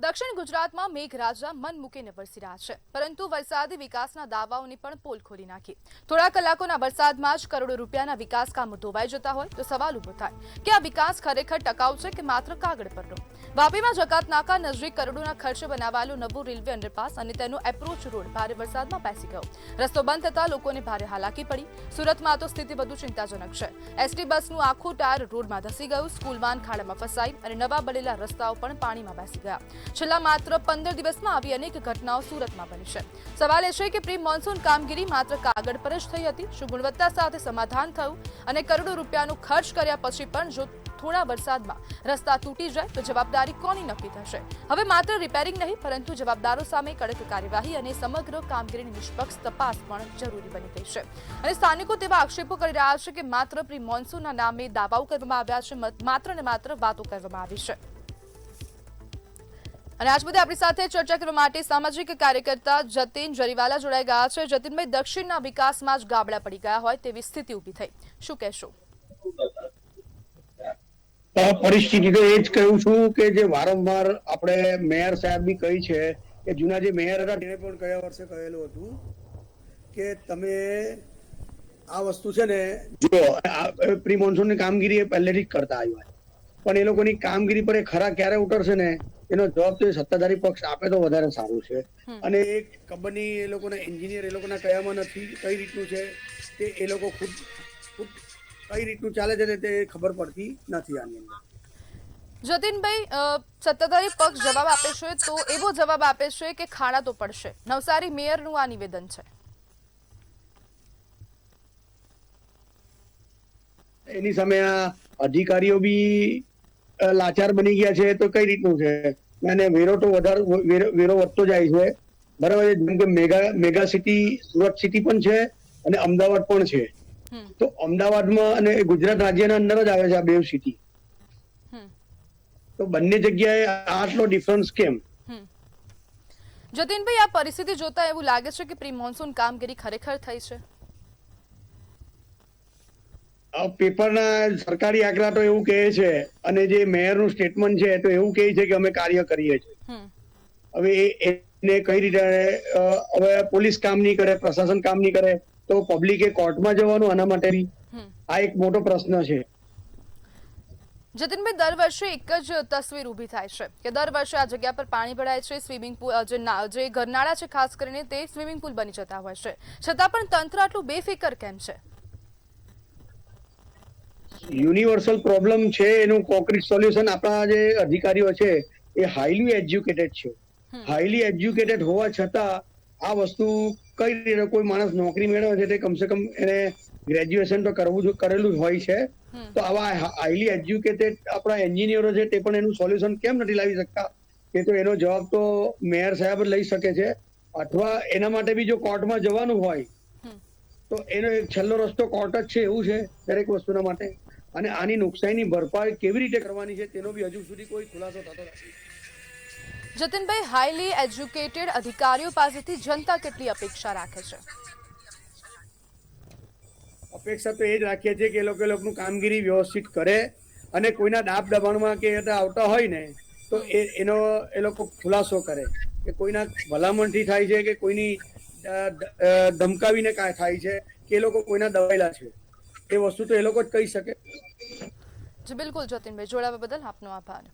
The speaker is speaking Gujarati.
દક્ષિણ ગુજરાતમાં મેઘરાજા મન મૂકીને વરસી રહ્યા છે, પરંતુ વરસાદી વિકાસના દાવાઓની પણ પોલ ખોલી નાખી। થોડા કલાકોના વરસાદમાં જ કરોડો રૂપિયાના વિકાસ કામો ધોવાઈ જતા હોય તો સવાલ ઉભો થાય કે આ વિકાસ ખરેખર ટકાઉ છે કે માત્ર કાગળ પરનો। વાપીમાં જકાતનાકા નજીક કરોડોના ખર્ચે બનાવાયેલું નવું રેલવે અંડરપાસ અને તેનો એપ્રોચ રોડ ભારે વરસાદમાં બેસી ગયો। રસ્તો બંધ થતા લોકોને ભારે હાલાકી પડી। સુરતમાં તો સ્થિતિ વધુ ચિંતાજનક છે। એસટી બસનું આખું ટાયર રોડમાં ધસી ગયું, સ્કૂલ વાન ખાડામાં ફસાઈ અને નવા બનેલા રસ્તાઓ પણ પાણીમાં બેસી ગયા। છેલ્લા માત્ર 15 દિવસમાં આવી અનેક ઘટનાઓ સુરતમાં બની છે। સવાલ એ છે કે પ્રી મોન્સૂન કામગીરી માત્ર કાગળ પર જ થઈ હતી, શું ગુણવત્તા સાથે સમાધાન થયું અને કરોડો રૂપિયાનો ખર્ચ કર્યા પછી પણ જો થોડા વરસાદમાં રસ્તા તૂટી જાય તો જવાબદારી કોની નક્કી થશે? હવે માત્ર રિપેરિંગ નહીં પરંતુ જવાબદારો સામે કડક કાર્યવાહી અને સમગ્ર કામગીરીની નિષ્પક્ષ તપાસ પણ જરૂરી બની ગઈ છે। અને સ્થાનિકો તેવા આક્ષેપો કરી રહ્યા છે કે માત્ર પ્રી મોન્સૂનના નામે દાવાઓ કરવામાં આવ્યા છે, માત્ર ને માત્ર વાતો કરવામાં આવી છે। અને આજ મુદ્દે આપણી સાથે ચર્ચા કરવા માટે સામાજિક કાર્યકર્તા જતીન જરીવાલા જોડાઈ ગયા છે। જતીનભાઈ, દક્ષિણના વિકાસમાં જ ગાબડા પડી ગયા હોય તેવી સ્થિતિ ઊભી થઈ, શું કહેશો? પરિસ્થિતિ તો એ જ કહું છું કે જે વારંવાર આપણે મેયર સાહેબ બી કહી છે કે જૂના જે મેયર હતા તેને પણ ગયા વર્ષે કહેલું હતું કે તમે આ વસ્તુ છે ને જો પ્રી મોન્સૂનની કામગીરી એ પહેલેથી જ કરતા આવ્યા, પણ એ લોકોની કામગીરી પર એ ખરા ક્યારે ઉતરશે ને એનો જવાબ તો સત્તાધારી પક્ષ આપે તો વધારે સારું છે। અને એક ખબર નહીં એ લોકોના એન્જિનિયર એ લોકોના કયામાં નથી, કઈ રીતનું છે તે એ લોકો ખુદ કઈ રીતનું ચાલે છે તે ખબર પડતી નથી આની અંદર। જતીનભાઈ, સત્તાધારી પક્ષ જવાબ આપે છે તો એવો જવાબ આપે છે કે ખાડા તો પડશે। નવસારી મેયરનું આ નિવેદન છે। એની સામે આ અધિકારીઓ બી લાચાર બની ગયા છે તો કઈ રીતનું છે? અને વેરો તો વધારે વેરો વધતો જાય છે, બરાબર? જેમ કે મેગા સિટી સુરત સિટી પણ છે અને અમદાવાદ પણ છે, તો અમદાવાદમાં અને ગુજરાત રાજ્યના અંદર જ આવે છે આ બે સિટી, તો બંને જગ્યાએ આટલો ડિફરન્સ કેમ? જતીનભાઈ, આ પરિસ્થિતિ જોતા એવું લાગે છે કે પ્રી મોન્સૂન કામગીરી ખરેખર થઈ છે? પેપરના સરકારી આંકડા તો એવું કહે છે અને જે મેયરનું સ્ટેટમેન્ટ છે તો એવું કહે છે કે અમે કાર્ય કરીએ છીએ। હવે એને કઈ રીતે હવે પોલીસ કામ નહીં કરે, પ્રશાસન કામ નહીં કરે તો પબ્લિકે કોર્ટમાં જવાનું આના માટે? આ એક મોટો પ્રશ્ન છે। જતીનભાઈ, દર વર્ષે એક જ તસવીર ઊભી થાય છે કે દર વર્ષે આ જગ્યા પર પાણી ભરાય છે, સ્વિમિંગ પુલ જે ગરનાળા છે ખાસ કરીને તે સ્વિમિંગ પુલ બની જતા હોય છે, છતાં પણ તંત્ર આટલું બેફિકર કેમ છે? યુનિવર્સલ પ્રોબ્લેમ છે, એનું કોન્ક્રીટ સોલ્યુશન આપણા જે અધિકારીઓ છે એ હાઈલી એજ્યુકેટેડ છે। હાઈલી એજ્યુકેટેડ હોવા છતાં આ વસ્તુ કઈ રીતે કોઈ માણસ નોકરી મેળવે છે તે કમસે કમ એને ગ્રેજ્યુએશન તો કરેલું જ હોય છે, તો આવા હાઈલી એજ્યુકેટેડ આપણા એન્જિનિયરો છે તે પણ એનું સોલ્યુશન કેમ નથી લાવી શકતા? એ તો એનો જવાબ તો મેયર સાહેબ જ લઈ શકે છે, અથવા એના માટે બી જો કોર્ટમાં જવાનું હોય તો એનો એક છેલ્લો રસ્તો કોર્ટ જ છે એવું છે દરેક વસ્તુના માટે। અને આની નુકસાનની ભરપાઈ કેવી રીતે કરવાની છે તેનો બી હજુ સુધી કોઈ ખુલાસો થતો નથી। જતીનભાઈ, હાઈલી એજ્યુકેટેડ અધિકારીઓ પાસેથી જનતા કેટલી અપેક્ષા રાખે છે? અપેક્ષા તો એ જ રાખીએ છીએ કે એ લોકોનું કામગીરી વ્યવસ્થિત કરે અને કોઈના દાબ દબાણમાં કે આવતા હોય ને તો એનો એ લોકો ખુલાસો કરે કે કોઈના ભલામણથી થાય છે કે કોઈની ધમકાવીને કાંઈ થાય છે કે એ લોકો કોઈના દબાયેલા છે, એ વસ્તુ તો એ લોકો જ કહી શકે। જી બિલકુલ જતીનભાઈ, જોડાવા બદલ આપનો આભાર।